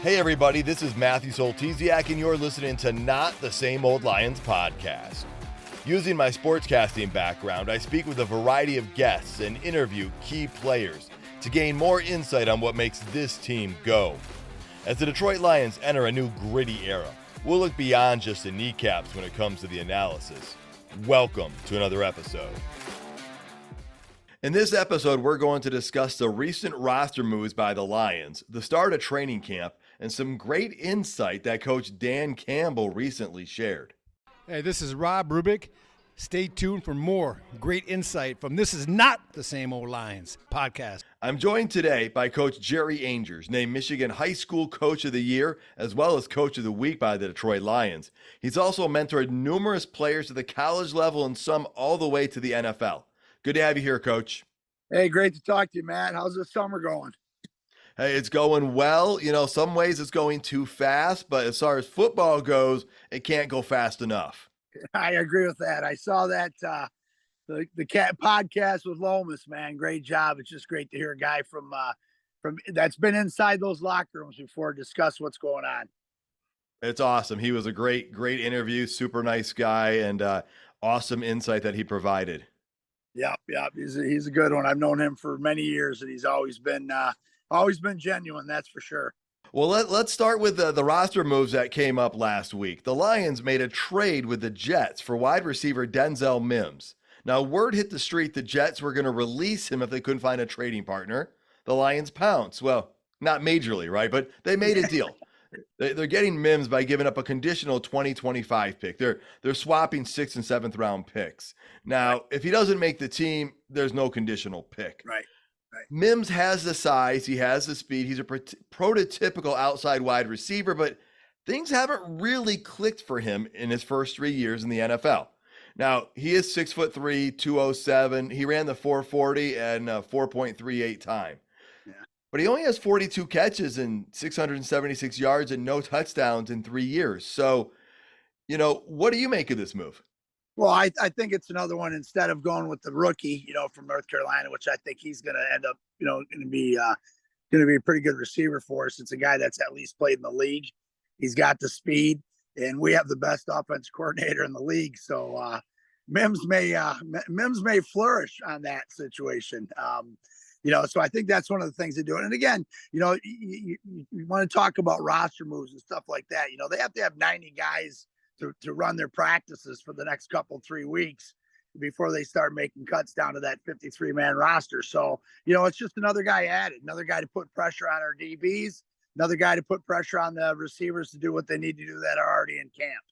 Hey everybody, this is Matthew Soltesiak and you're listening to Not the Same Old Lions podcast. Using my sportscasting background, I speak with a variety of guests and interview key players to gain more insight on what makes this team go. As the Detroit Lions enter a new gritty era, we'll look beyond just the kneecaps when it comes to the analysis. Welcome to another episode. In this episode, we're going to discuss the recent roster moves by the Lions, the start of training camp, and some great insight that Coach Dan Campbell recently shared. Hey, this is Rob Rubik. Stay tuned for more great insight from This Is Not the Same Old Lions podcast. I'm joined today by Coach Jerry Angers, named Michigan High School Coach of the Year, as well as Coach of the Week by the Detroit Lions. He's also mentored numerous players to the college level and some all the way to the NFL. Good to have you here, Coach. Hey, great to talk to you, Matt. How's the summer going? Hey, it's going well. You know, some ways it's going too fast, but as far as football goes, it can't go fast enough. I agree with that. I saw that the cat podcast with Lomas, man. Great job. It's just great to hear a guy from that's been inside those locker rooms before discuss what's going on. It's awesome. He was a great interview, super nice guy, and awesome insight that he provided. Yep. He's a good one. I've known him for many years, and he's always been genuine. That's for sure. Well, let's start with the roster moves that came up last week. The Lions made a trade with the Jets for wide receiver Denzel Mims. Now, word hit the street the Jets were going to release him if they couldn't find a trading partner. The Lions pounced. Well, not majorly, right? But they made a deal. They're getting Mims by giving up a conditional 2025 pick. They're swapping 6th and 7th round picks. Now, if he doesn't make the team, there's no conditional pick. Right. Mims has the size, he has the speed, he's a prototypical outside wide receiver, but things haven't really clicked for him in his first 3 years in the NFL. Now, he is 6'3", 207. He ran the 440 and 4.38 time. Yeah. But he only has 42 catches and 676 yards and no touchdowns in 3 years. So, you know, what do you make of this move? Well, I think it's another one instead of going with the rookie, from North Carolina, which I think he's going to end up, going to be a pretty good receiver for us. It's a guy that's at least played in the league. He's got the speed, and we have the best offense coordinator in the league. So Mims may flourish on that situation. So I think that's one of the things they do. And again, you want to talk about roster moves and stuff like that. They have to have 90 guys to run their practices for the next 3 weeks before they start making cuts down to that 53-man roster. So, it's just another guy added, another guy to put pressure on our DBs, another guy to put pressure on the receivers to do what they need to do that are already in camp.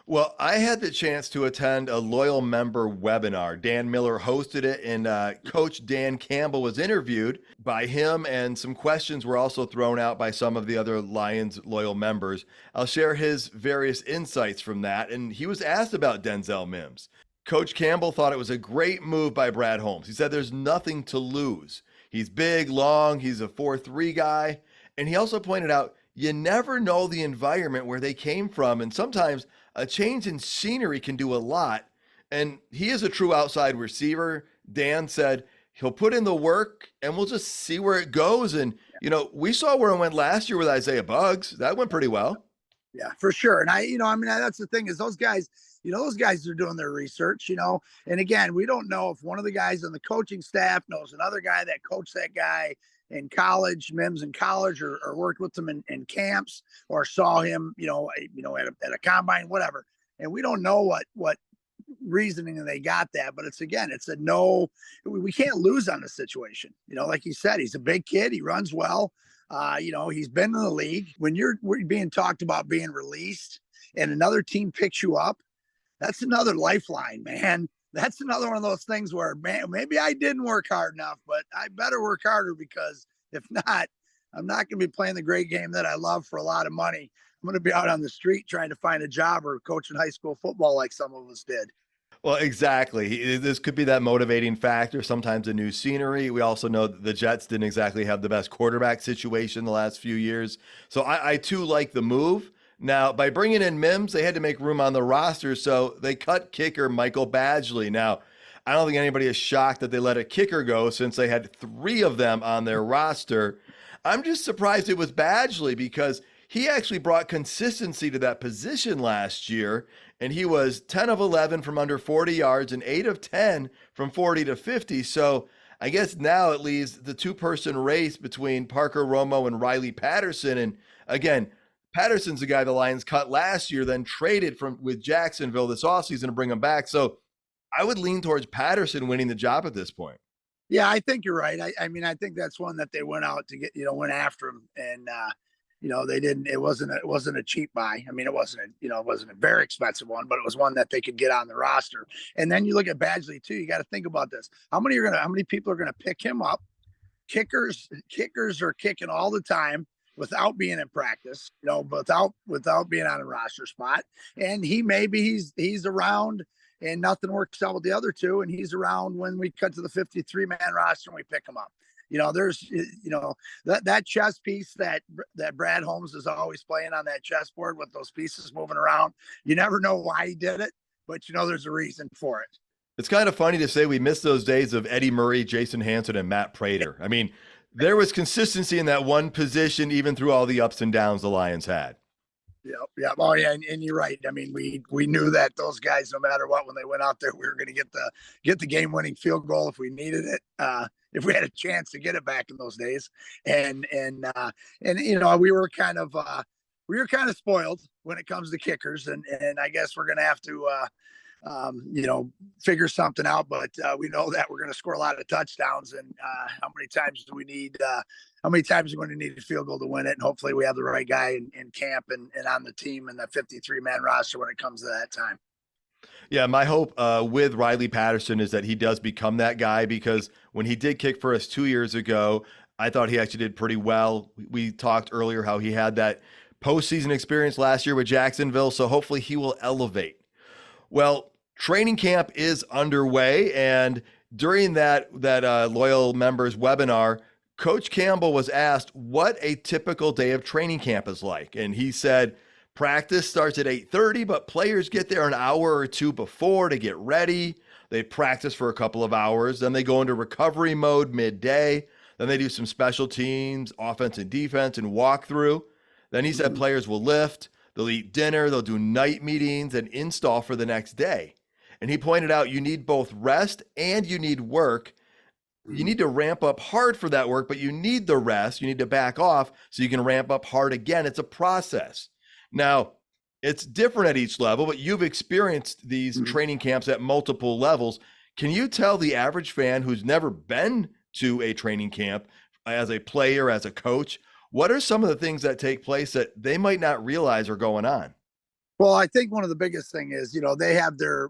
Well, I had the chance to attend a loyal member webinar. Dan Miller hosted it, and Coach Dan Campbell was interviewed by him, and some questions were also thrown out by some of the other Lions loyal members. I'll share his various insights from that, and he was asked about Denzel Mims. Coach Campbell thought it was a great move by Brad Holmes. He said there's nothing to lose. He's big, long, he's a 4'3" guy, and he also pointed out you never know the environment where they came from, and sometimes a change in scenery can do a lot. And he is a true outside receiver. Dan said he'll put in the work and we'll just see where it goes. And, we saw where it went last year with Isaiah Buggs. That went pretty well. Yeah, for sure. And that's the thing is those guys are doing their research, and again, we don't know if one of the guys on the coaching staff knows another guy that coached that guy in college, Mims in college, or worked with him in camps, or saw him, at a combine, whatever. And we don't know what reasoning they got that, but it's a no. We can't lose on the situation. Like you said, he's a big kid. He runs well. He's been in the league. When you're being talked about being released, and another team picks you up, that's another lifeline, man. That's another one of those things where, man, maybe I didn't work hard enough, but I better work harder, because if not, I'm not going to be playing the great game that I love for a lot of money. I'm going to be out on the street trying to find a job or coaching high school football like some of us did. Well, exactly. This could be that motivating factor, sometimes a new scenery. We also know that the Jets didn't exactly have the best quarterback situation the last few years. So I too like the move. Now, by bringing in Mims, they had to make room on the roster, so they cut kicker Michael Badgley. Now, I don't think anybody is shocked that they let a kicker go since they had 3 of them on their roster. I'm just surprised it was Badgley because he actually brought consistency to that position last year. And he was 10 of 11 from under 40 yards and 8 of 10 from 40 to 50. So I guess now it leaves the two-person race between Parker Romo and Riley Patterson. And again, Patterson's the guy the Lions cut last year, then traded with Jacksonville this offseason to bring him back. So I would lean towards Patterson winning the job at this point. Yeah, I think you're right. I mean, I think that's one that they went out to get, went after him, and they didn't. It wasn't a cheap buy. I mean, it wasn't a very expensive one, but it was one that they could get on the roster. And then you look at Badgley too. You got to think about this. How many people are gonna pick him up? Kickers are kicking all the time without being in practice, without being on a roster spot. And he's around and nothing works out with the other two. And he's around when we cut to the 53-man roster and we pick him up. There's, that chess piece that Brad Holmes is always playing on that chessboard with those pieces moving around. You never know why he did it, but there's a reason for it. It's kind of funny to say we miss those days of Eddie Murray, Jason Hanson, and Matt Prater. I mean, there was consistency in that one position, even through all the ups and downs the Lions had. Yeah. Oh, yeah. And you're right. I mean, we knew that those guys, no matter what, when they went out there, we were going to get the game-winning field goal if we needed it, if we had a chance to get it back in those days. And we were kind of spoiled when it comes to kickers, and I guess we're going to have to figure something out. But we know that we're going to score a lot of touchdowns, and how many times do we need? How many times are we going to need a field goal to win it? And hopefully we have the right guy in camp and on the team and the 53-man roster when it comes to that time. Yeah, my hope with Riley Patterson is that he does become that guy, because when he did kick for us 2 years ago, I thought he actually did pretty well. We talked earlier how he had that postseason experience last year with Jacksonville, so hopefully he will elevate. Well, training camp is underway, and during that loyal members webinar, Coach Campbell was asked what a typical day of training camp is like. And he said, practice starts at 8:30, but players get there an hour or two before to get ready. They practice for a couple of hours. Then they go into recovery mode midday. Then they do some special teams, offense and defense, and walkthrough. Then he said players will lift, they'll eat dinner, they'll do night meetings and install for the next day. And he pointed out you need both rest and you need work. You need to ramp up hard for that work, but you need the rest. You need to back off so you can ramp up hard again. It's a process. Now, it's different at each level, but you've experienced these training camps at multiple levels. Can you tell the average fan who's never been to a training camp as a player, as a coach, what are some of the things that take place that they might not realize are going on? Well, I think one of the biggest thing is, they have their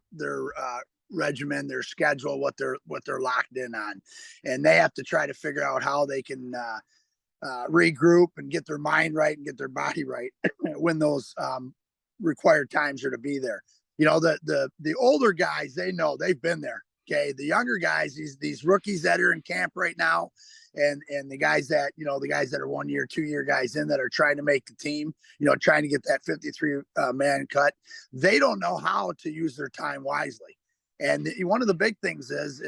regimen, their schedule, what they're locked in on, and they have to try to figure out how they can regroup and get their mind right and get their body right when those required times are to be there. The older guys, they know, they've been there. Okay, the younger guys, these rookies that are in camp right now, and the guys that are 1 year, 2 year guys in that are trying to make the team, trying to get that 53 man cut, they don't know how to use their time wisely. And one of the big things is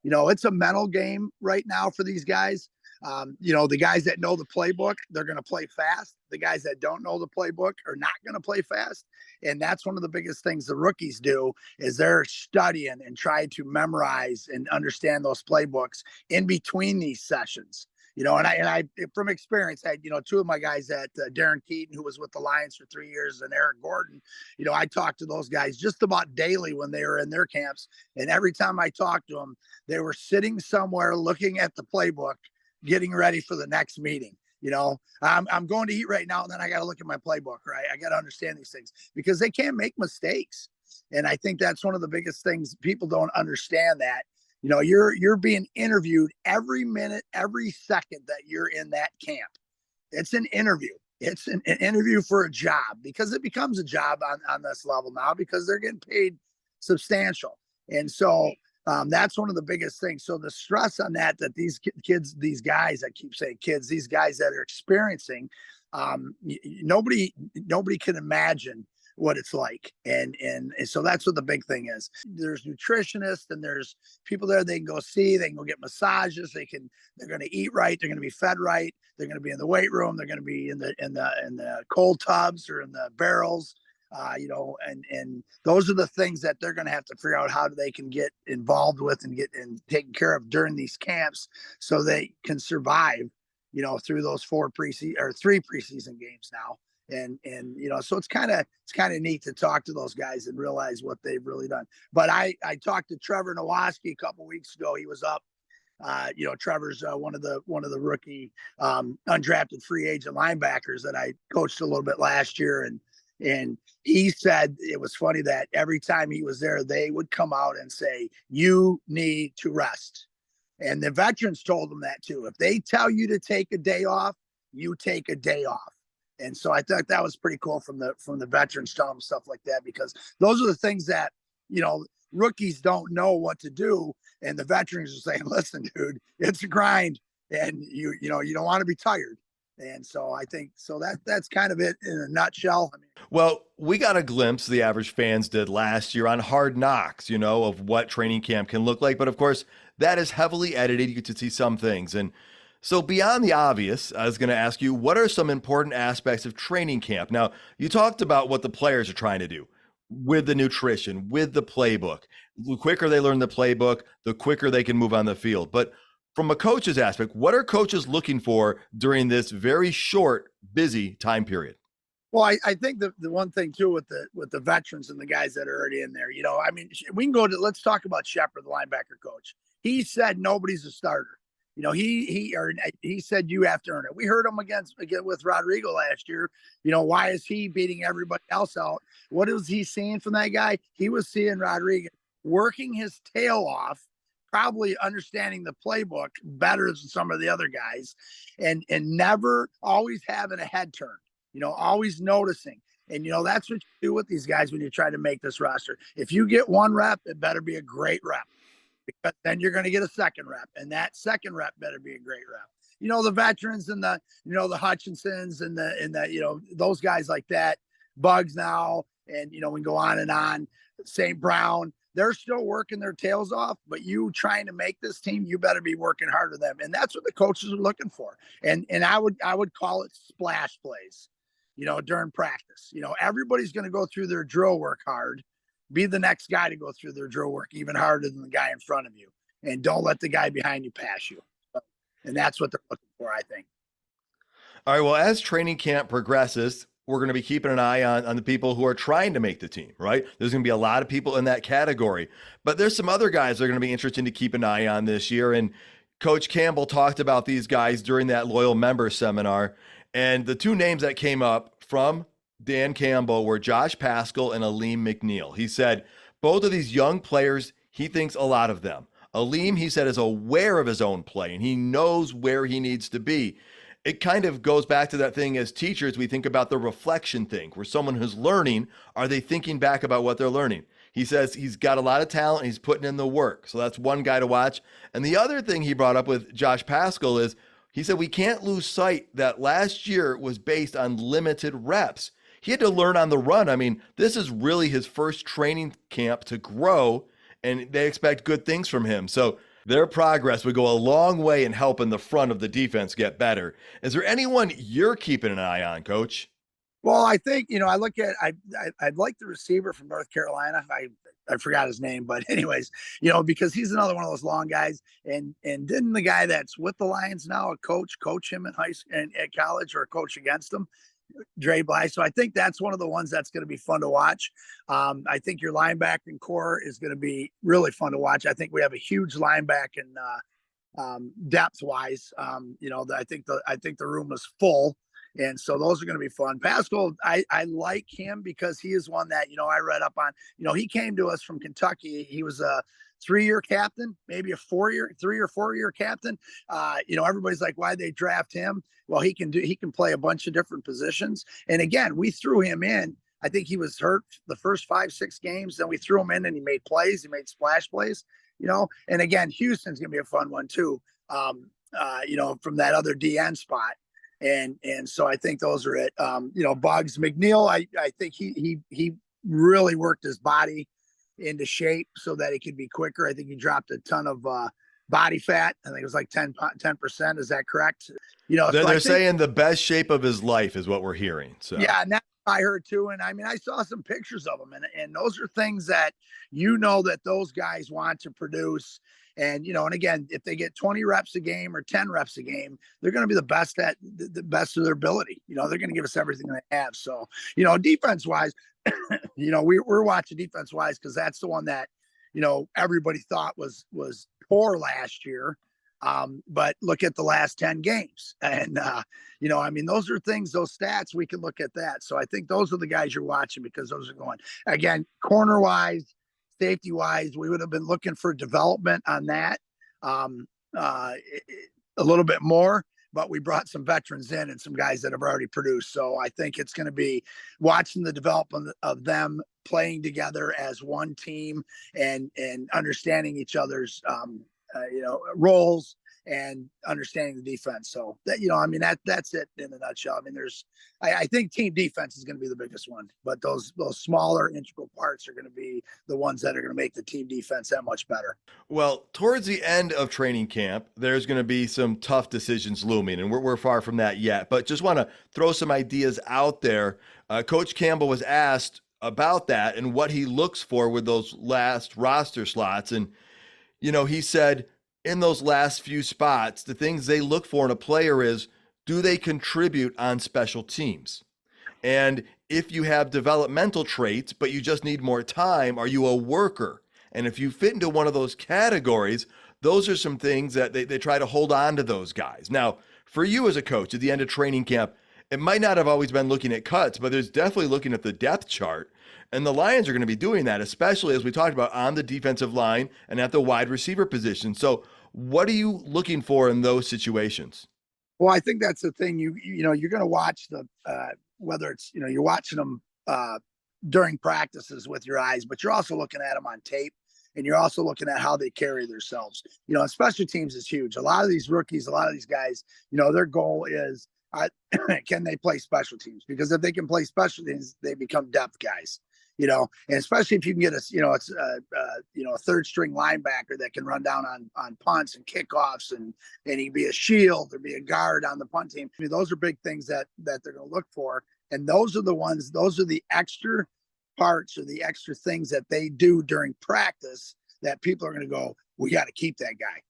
it's a mental game right now for these guys. The guys that know the playbook, they're going to play fast. The guys that don't know the playbook are not going to play fast. And that's one of the biggest things the rookies do is they're studying and trying to memorize and understand those playbooks in between these sessions. And I from experience had, two of my guys at Darren Keaton, who was with the Lions for 3 years, and Eric Gordon. I talked to those guys just about daily when they were in their camps. And every time I talked to them, they were sitting somewhere looking at the playbook, getting ready for the next meeting. I'm going to eat right now, and then I got to look at my playbook, right? I got to understand these things because they can't make mistakes. And I think that's one of the biggest things. People don't understand that. You're being interviewed every minute, every second that you're in that camp. It's an interview. It's an interview for a job, because it becomes a job on this level now because they're getting paid substantial. And so that's one of the biggest things. So the stress on that these kids, these guys, I keep saying kids, these guys that are experiencing, nobody can imagine what it's like. And so that's what the big thing is. There's nutritionists and there's people there they can go see, they can go get massages, they're going to eat right, they're going to be fed right, they're going to be in the weight room, they're going to be in the cold tubs or in the barrels. And those are the things that they're going to have to figure out how they can get involved with and get and taken care of during these camps so they can survive, through those 3 preseason games now. And so it's kind of neat to talk to those guys and realize what they've really done. But I talked to Trevor Nowaski a couple weeks ago. He was up. Trevor's one of the rookie undrafted free agent linebackers that I coached a little bit last year, and he said it was funny that every time he was there, they would come out and say, "You need to rest." And the veterans told him that too. If they tell you to take a day off, you take a day off. And so I thought that was pretty cool from the veterans telling them stuff like that, because those are the things that, rookies don't know what to do. And the veterans are saying, "Listen, dude, it's a grind and you don't want to be tired." And so I think that's kind of it in a nutshell. Well, we got a glimpse, the average fans did last year on Hard Knocks, of what training camp can look like. But of course, that is heavily edited. You get to see some things. And so beyond the obvious, I was going to ask you, what are some important aspects of training camp? Now, you talked about what the players are trying to do with the nutrition, with the playbook. The quicker they learn the playbook, the quicker they can move on the field. But from a coach's aspect, what are coaches looking for during this very short, busy time period? Well, I think the one thing too with the veterans and the guys that are already in there, we can let's talk about Shepard, the linebacker coach. He said nobody's a starter. He said you have to earn it. We heard him again with Rodrigo last year. Why is he beating everybody else out? What was he seeing from that guy? He was seeing Rodrigo working his tail off, probably understanding the playbook better than some of the other guys, and never always having a head turn, always noticing. And, that's what you do with these guys when you try to make this roster. If you get 1 rep, it better be a great rep, because then you're going to get a second rep, and that second rep better be a great rep. The veterans and the Hutchinsons and those guys like that, Bugs now, and, we can go on and on, St. Brown, they're still working their tails off, but you trying to make this team, you better be working hard for them. And that's what the coaches are looking for. And I would call it splash plays, during practice. Everybody's going to go through their drill work hard. Be the next guy to go through their drill work even harder than the guy in front of you. And don't let the guy behind you pass you. And that's what they're looking for, I think. All right, well, as training camp progresses, we're going to be keeping an eye on the people who are trying to make the team, right? There's going to be a lot of people in that category, but there's some other guys that are going to be interesting to keep an eye on this year. And Coach Campbell talked about these guys during that loyal member seminar. And the 2 names that came up from Dan Campbell were Josh Paschal and Aleem McNeil. He said both of these young players, he thinks a lot of them. Aleem, he said, is aware of his own play and he knows where he needs to be. It kind of goes back to that thing as teachers, we think about the reflection thing, where someone who's learning, are they thinking back about what they're learning? He says he's got a lot of talent and he's putting in the work. So that's one guy to watch. And the other thing he brought up with Josh Paschal is he said we can't lose sight that last year was based on limited reps. He had to learn on the run. I mean, this is really his first training camp to grow, and they expect good things from him. So their progress would go a long way in helping the front of the defense get better. Is there anyone you're keeping an eye on, Coach? Well, I think, I look at, I'd like the receiver from North Carolina. I forgot his name, but anyways, because he's another one of those long guys. And didn't the guy that's with the Lions now, a coach him in high school and at college, or coach against him? Dre Bly. So I think that's one of the ones that's going to be fun to watch. I think your linebacking core is going to be really fun to watch. I think we have a huge linebacking depth wise. I think the room is full. And so those are going to be fun. Paschal, I like him because he is one that, I read up on, he came to us from Kentucky. He was a 3-year captain, maybe a 3 or 4 year captain. Everybody's like, why'd they draft him? Well, he can play a bunch of different positions. And again, we threw him in. I think he was hurt the first 5-6 games. Then we threw him in and he made plays. He made splash plays, and again, Houston's going to be a fun one too. From that other DN spot. And so I think those are it. Bugs McNeil, I think he really worked his body into shape so that he could be quicker. I think he dropped a ton of body fat. I think it was like 10%. Is that correct? They're saying the best shape of his life is what we're hearing. So yeah, and that I heard too. And I mean, I saw some pictures of him, and those are things that that those guys want to produce. And again, if they get 20 reps a game or 10 reps a game, they're going to be the best at the best of their ability. They're going to give us everything they have. So, defense wise, we're watching defense wise because that's the one that, everybody thought was poor last year. But look at the last 10 games. And, those are things, those stats, we can look at that. So I think those are the guys you're watching because those are going, again, corner wise, safety wise, we would have been looking for development on that a little bit more, but we brought some veterans in and some guys that have already produced. So I think it's going to be watching the development of them playing together as one team and understanding each other's, roles and understanding the defense. So that, that's it in a nutshell. I mean, I think team defense is going to be the biggest one, but those smaller integral parts are going to be the ones that are going to make the team defense that much better. Well, towards the end of training camp, there's going to be some tough decisions looming, and we're far from that yet, but just want to throw some ideas out there. Coach Campbell was asked about that and what he looks for with those last roster slots. And, he said, in those last few spots, the things they look for in a player is, do they contribute on special teams? And if you have developmental traits, but you just need more time, are you a worker? And if you fit into one of those categories, those are some things that they try to hold on to those guys. Now, for you as a coach at the end of training camp, it might not have always been looking at cuts, but there's definitely looking at the depth chart. And the Lions are going to be doing that, especially as we talked about on the defensive line and at the wide receiver position. So what are you looking for in those situations? Well, I think that's the thing. You're going to watch whether it's, you're watching them during practices with your eyes, but you're also looking at them on tape and you're also looking at how they carry themselves. And special teams is huge. A lot of these rookies, a lot of these guys, their goal is, can they play special teams? Because if they can play special teams, they become depth guys. And especially if you can get a third string linebacker that can run down on punts and kickoffs and he can be a shield or be a guard on the punt team. I mean, those are big things that they're going to look for. And those are the extra parts or the extra things that they do during practice that people are going to go, we got to keep that guy.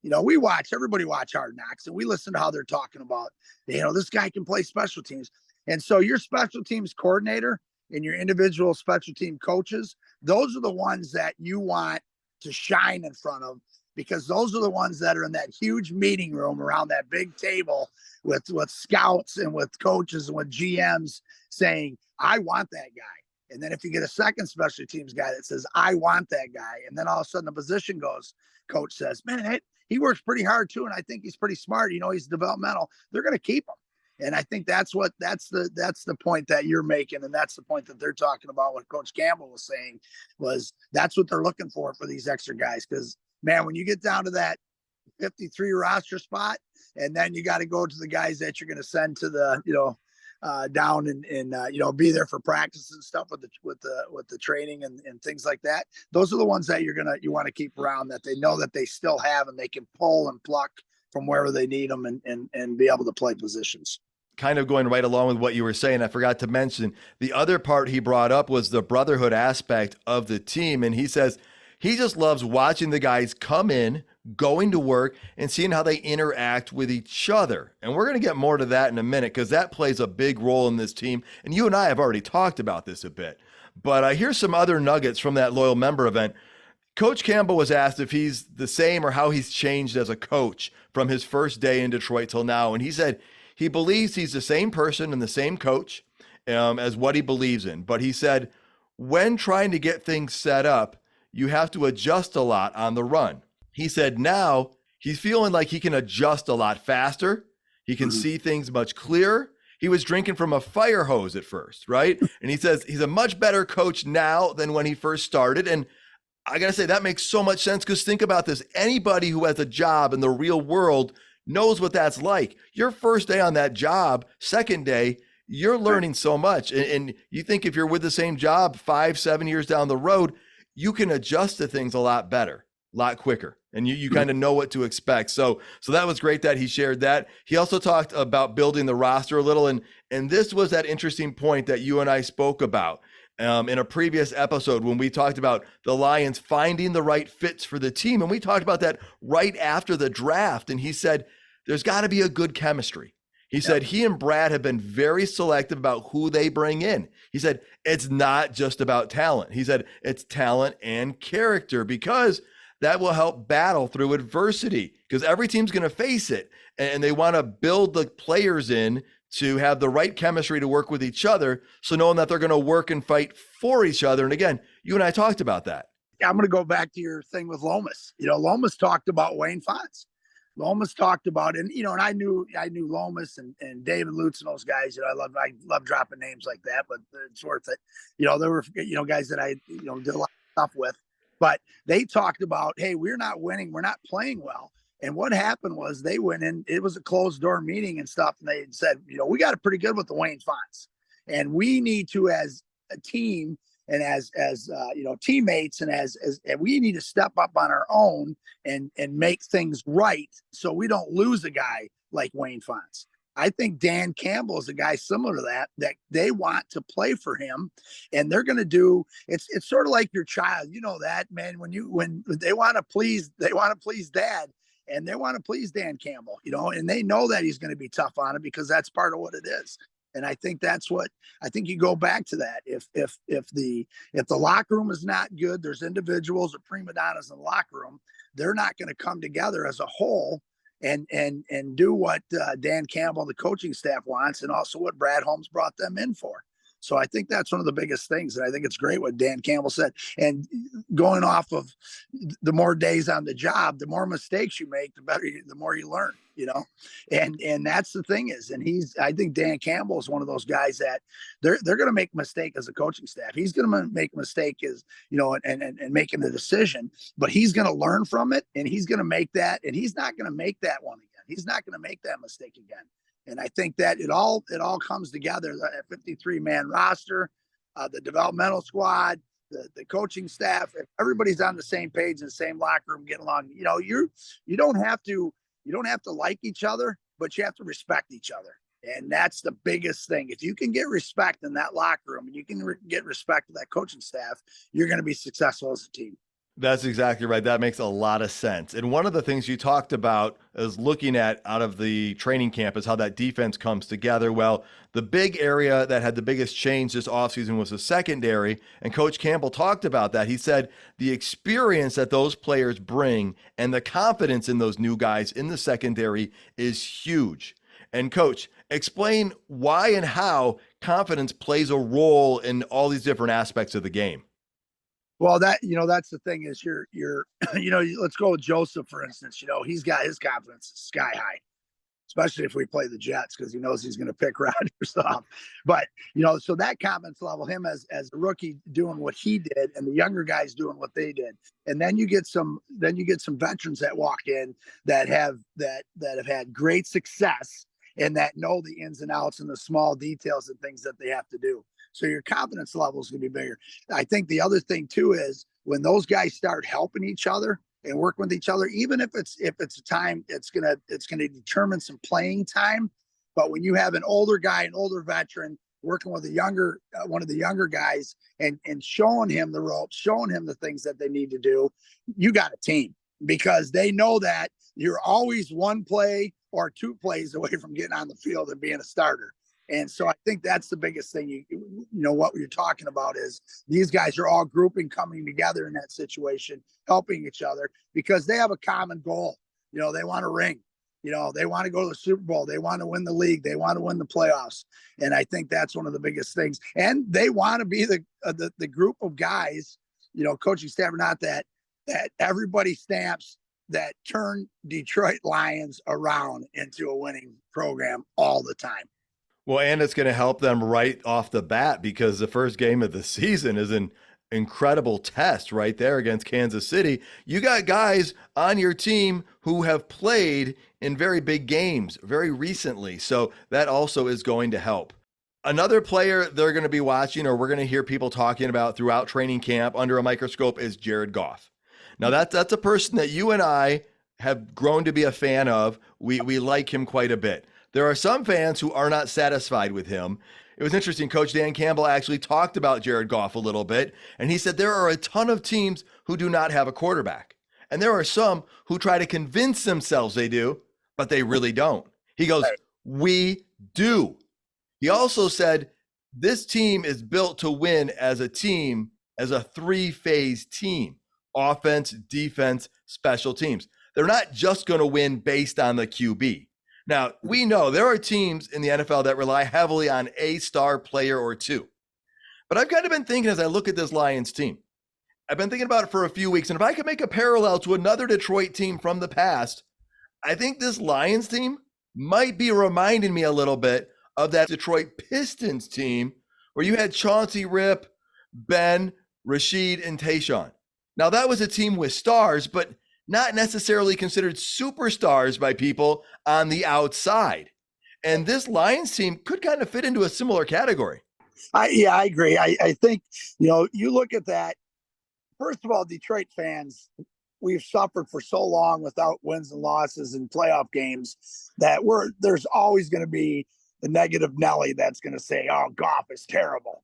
Everybody watch Hard Knocks and we listen to how they're talking about, this guy can play special teams. And so your special teams coordinator and your individual special team coaches, those are the ones that you want to shine in front of, because those are the ones that are in that huge meeting room around that big table with scouts and with coaches and with GMs saying, I want that guy. And then if you get a second special teams guy that says, I want that guy, and then all of a sudden the position coach says, man, he works pretty hard too, and I think he's pretty smart. He's developmental. They're going to keep him. And I think that's the point that you're making. And that's the point that they're talking about. What Coach Campbell was saying was that's what they're looking for these extra guys. Because, man, when you get down to that 53 roster spot, and then you got to go to the guys that you're going to send to the, down and be there for practice and stuff with the training and things like that. Those are the ones that you want to keep around, that they know that they still have and they can pull and pluck from wherever they need them and be able to play positions. Kind of going right along with what you were saying, I forgot to mention the other part he brought up was the brotherhood aspect of the team. And he says he just loves watching the guys come in, going to work, and seeing how they interact with each other. And we're going to get more to that in a minute because that plays a big role in this team. And you and I have already talked about this a bit. But here's some other nuggets from that loyal member event. Coach Campbell was asked if he's the same or how he's changed as a coach from his first day in Detroit till now. And he said he believes he's the same person and the same coach as what he believes in. But he said, when trying to get things set up, you have to adjust a lot on the run. He said now he's feeling like he can adjust a lot faster. He can see things much clearer. He was drinking from a fire hose at first, right? And he says he's a much better coach now than when he first started. And I got to say, that makes so much sense because think about this. Anybody who has a job in the real world knows what that's like. Your first day on that job, second day, you're learning so much. And you think if you're with the same job 5-7 years down the road, you can adjust to things a lot better, a lot quicker. And you kind of know what to expect. So that was great that he shared that. He also talked about building the roster a little. And this was that interesting point that you and I spoke about in a previous episode when we talked about the Lions finding the right fits for the team. And we talked about that right after the draft. And he said, there's got to be a good chemistry. He said he and Brad have been very selective about who they bring in. He said, it's not just about talent. He said, it's talent and character, because that will help battle through adversity, because every team's going to face it. And they want to build the players in to have the right chemistry to work with each other. So knowing that they're going to work and fight for each other. And again, you and I talked about that. I'm going to go back to your thing with Lomas. Lomas talked about Wayne Fonts. Lomas talked about, and I knew Lomas and David Lutz and those guys. I love dropping names like that, but it's worth it. There were guys that I did a lot of stuff with, but they talked about, hey, we're not winning, we're not playing well. And what happened was they went in, it was a closed door meeting and stuff, and they said, we got it pretty good with the Wayne Fonts, and we need to, as a team and as teammates, and and we need to step up on our own and make things right, so we don't lose a guy like Wayne Fonts. I think Dan Campbell is a guy similar to that they want to play for him, and they're going to do. It's sort of like your child, that, man. When they want to please dad, and they want to please Dan Campbell, and they know that he's going to be tough on it, because that's part of what it is. And I think you go back to that. If the locker room is not good, there's individuals or prima donnas in the locker room, they're not going to come together as a whole and do what Dan Campbell, the coaching staff, wants, and also what Brad Holmes brought them in for. So I think that's one of the biggest things. And I think it's great what Dan Campbell said. And going off of the more days on the job, the more mistakes you make, the more you learn, and that's the thing is, and I think Dan Campbell is one of those guys that they're going to make a mistake as a coaching staff. He's going to make a mistake and making the decision, but he's going to learn from it, and he's going to make that, and he's not going to make that one again. He's not going to make that mistake again. And I think that it all comes together. A 53-man roster, the developmental squad, the coaching staff. If everybody's on the same page in the same locker room, getting along, you don't have to like each other, but you have to respect each other. And that's the biggest thing. If you can get respect in that locker room, and you can get respect to that coaching staff, you're going to be successful as a team. That's exactly right. That makes a lot of sense. And one of the things you talked about is looking at out of the training camp is how that defense comes together. Well, the big area that had the biggest change this offseason was the secondary. And Coach Campbell talked about that. He said the experience that those players bring and the confidence in those new guys in the secondary is huge. And Coach, explain why and how confidence plays a role in all these different aspects of the game. Well, that's the thing is you're let's go with Joseph, for instance. He's got his confidence sky high, especially if we play the Jets, because he knows he's going to pick Rodgers off. But, so that confidence level, him as a rookie doing what he did, and the younger guys doing what they did. And then you get some veterans that walk in that have had great success, and that know the ins and outs and the small details and things that they have to do. So your confidence level is going to be bigger. I think the other thing too is when those guys start helping each other and working with each other, even if it's a time, it's going to determine some playing time. But when you have an older guy, an older veteran working with one of the younger guys and showing him the ropes, showing him the things that they need to do, you got a team, because they know that you're always one play or two plays away from getting on the field and being a starter. And so I think that's the biggest thing. What you're talking about is these guys are all grouping, coming together in that situation, helping each other, because they have a common goal. They want to ring. They want to go to the Super Bowl. They want to win the league. They want to win the playoffs. And I think that's one of the biggest things. And they want to be the group of guys, coaching staff or not, that everybody stamps that turn Detroit Lions around into a winning program all the time. Well, and it's going to help them right off the bat, because the first game of the season is in incredible test right there against Kansas City. You got guys on your team who have played in very big games very recently. So that also is going to help. Another player they're going to be watching, or we're going to hear people talking about throughout training camp under a microscope, is Jared Goff. Now that's a person that you and I have grown to be a fan of. We like him quite a bit. There are some fans who are not satisfied with him. It was interesting. Coach Dan Campbell actually talked about Jared Goff a little bit, and he said there are a ton of teams who do not have a quarterback. And there are some who try to convince themselves they do, but they really don't. He goes, we do. He also said this team is built to win as a team, as a three-phase team: offense, defense, special teams. They're not just going to win based on the QB. Now, we know there are teams in the NFL that rely heavily on a star player or two. But I've kind of been thinking as I look at this Lions team, I've been thinking about it for a few weeks. And if I could make a parallel to another Detroit team from the past, I think this Lions team might be reminding me a little bit of that Detroit Pistons team where you had Chauncey, Rip, Ben, Rashid, and Tayshaun. Now, that was a team with stars, but not necessarily considered superstars by people on the outside. And this Lions team could kind of fit into a similar category. I agree. I think, you look at that. First of all, Detroit fans, we've suffered for so long without wins and losses in playoff games that there's always going to be the negative Nelly that's going to say, oh, Goff is terrible.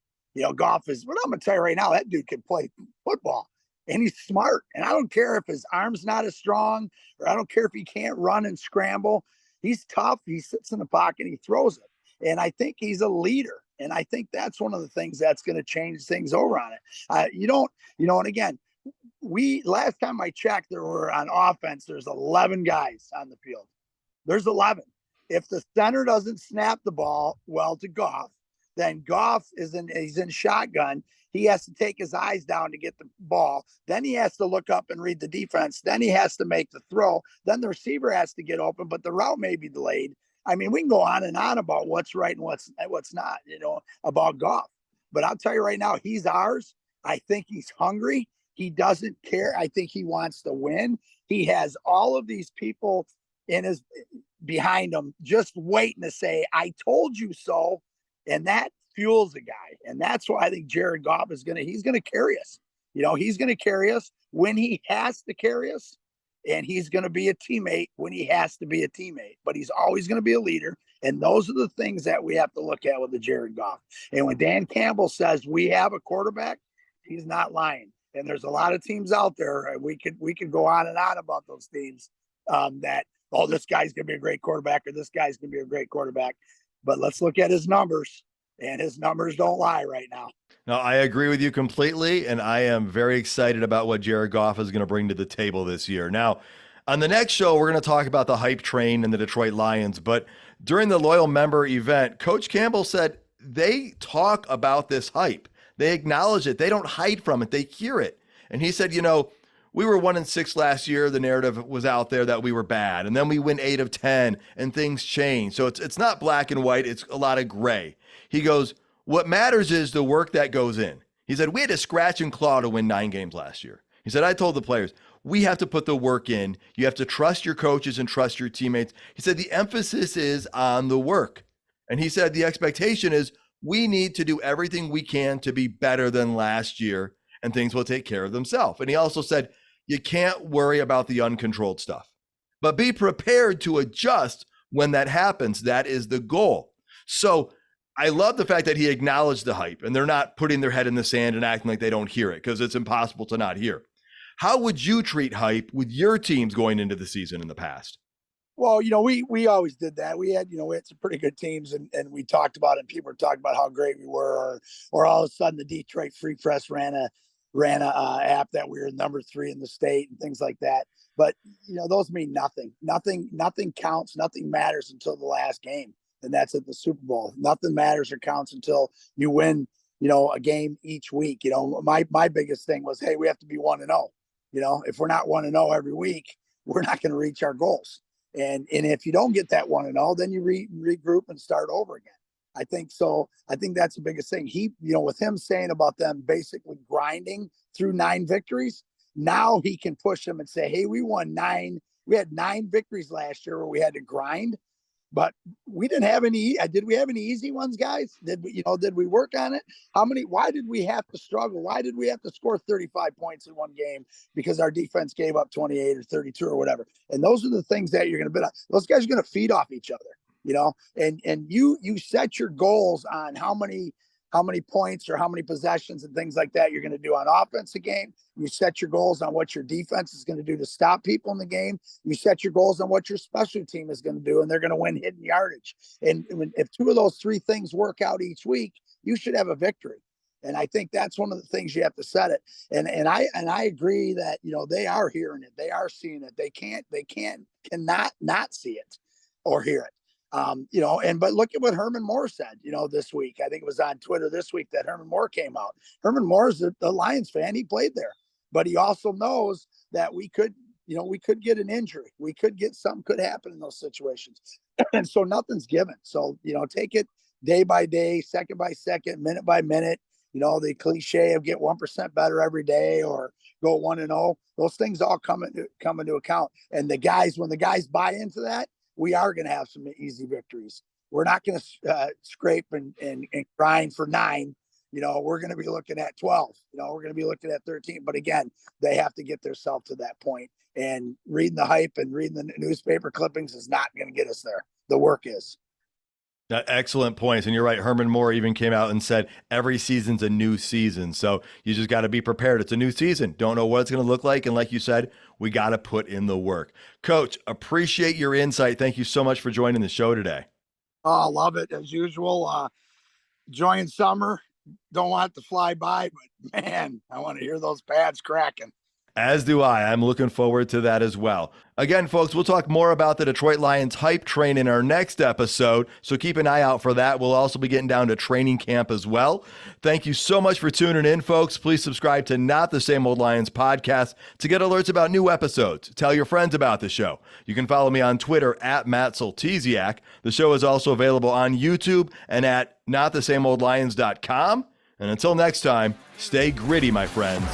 Goff is, but I'm going to tell you right now, that dude can play football. And he's smart. And I don't care if his arm's not as strong, or I don't care if he can't run and scramble. He's tough. He sits in the pocket, he throws it. And I think he's a leader. And I think that's one of the things that's going to change things over on it. And again, last time I checked, there were on offense, there's 11 guys on the field. There's 11. If the center doesn't snap the ball well to Goff, then Goff he's in shotgun. He has to take his eyes down to get the ball. Then he has to look up and read the defense. Then he has to make the throw. Then the receiver has to get open, but the route may be delayed. I mean, we can go on and on about what's right and what's not, about Goff. But I'll tell you right now, he's ours. I think he's hungry. He doesn't care. I think he wants to win. He has all of these people behind him just waiting to say, I told you so. And that fuels a guy. And that's why I think Jared Goff he's going to carry us. He's going to carry us when he has to carry us. And he's going to be a teammate when he has to be a teammate. But he's always going to be a leader. And those are the things that we have to look at with the Jared Goff. And when Dan Campbell says we have a quarterback, he's not lying. And there's a lot of teams out there. We could go on and on about those teams that, this guy's going to be a great quarterback, or this guy's going to be a great quarterback. But let's look at his numbers, and his numbers don't lie right now. No, I agree with you completely, and I am very excited about what Jared Goff is going to bring to the table this year. Now, on the next show, we're going to talk about the hype train and the Detroit Lions, but during the loyal member event, Coach Campbell said they talk about this hype. They acknowledge it. They don't hide from it. They hear it. And he said, we were 1-6 last year. The narrative was out there that we were bad. And then we win 8 of 10 and things change. So it's not black and white. It's a lot of gray. He goes, what matters is the work that goes in. He said, we had to scratch and claw to win 9 games last year. He said, I told the players, we have to put the work in. You have to trust your coaches and trust your teammates. He said, the emphasis is on the work. And he said, the expectation is we need to do everything we can to be better than last year, and things will take care of themselves. And he also said, you can't worry about the uncontrolled stuff, but be prepared to adjust when that happens. That is the goal. So I love the fact that he acknowledged the hype, and they're not putting their head in the sand and acting like they don't hear it, because it's impossible to not hear. How would you treat hype with your teams going into the season in the past? Well, we always did that. We had some pretty good teams, and we talked about it, and people were talking about how great we were, or all of a sudden the Detroit Free Press ran a app that we were number 3 in the state and things like that. But, those mean nothing. Nothing counts. Nothing matters until the last game. And that's at the Super Bowl. Nothing matters or counts until you win, a game each week. My biggest thing was, hey, we have to be 1-0. If we're not 1-0 every week, we're not going to reach our goals. And if you don't get that 1-0, then you regroup and start over again. I think so. I think that's the biggest thing. With him saying about them basically grinding through 9 victories, now he can push them and say, hey, we won 9. We had 9 victories last year where we had to grind, but we didn't have any. Did we have any easy ones, guys? Did we work on it? Why did we have to struggle? Why did we have to score 35 points in one game because our defense gave up 28 or 32 or whatever? And those are the things that you're going to bet on. Those guys are going to feed off each other, and you set your goals on how many points or how many possessions and things like that you're going to do on offense a game. You set your goals on what your defense is going to do to stop people in the game. You set your goals on what your special team is going to do, and they're going to win hidden yardage. And if 2 of those 3 things work out each week, you should have a victory. And I think that's one of the things you have to set it. And I agree that, they are hearing it. They are seeing it. They cannot not see it or hear it. But look at what Herman Moore said, this week. I think it was on Twitter this week that Herman Moore came out. Herman Moore is a Lions fan. He played there, but he also knows that we could get an injury. We could get something could happen in those situations. And so nothing's given. So, take it day by day, second by second, minute by minute, the cliche of get 1% better every day or go 1-0. Those things all come into account. And when the guys buy into that, we are going to have some easy victories. We're not going to scrape and grind for 9. We're going to be looking at 12. We're going to be looking at 13. But again, they have to get themselves to that point. And reading the hype and reading the newspaper clippings is not going to get us there. The work is. Excellent points. And you're right. Herman Moore even came out and said every season's a new season. So you just got to be prepared. It's a new season. Don't know what it's going to look like. And like you said, we got to put in the work. Coach, appreciate your insight. Thank you so much for joining the show today. Oh, love it as usual. Enjoying summer. Don't want it to fly by, but man, I want to hear those pads cracking. As do I. I'm looking forward to that as well. Again, folks, we'll talk more about the Detroit Lions hype train in our next episode, so keep an eye out for that. We'll also be getting down to training camp as well. Thank you so much for tuning in, folks. Please subscribe to Not the Same Old Lions podcast to get alerts about new episodes. Tell your friends about the show. You can follow me on Twitter at Matt Soltesiak. The show is also available on YouTube and at notthesameoldlions.com. And until next time, stay gritty, my friends.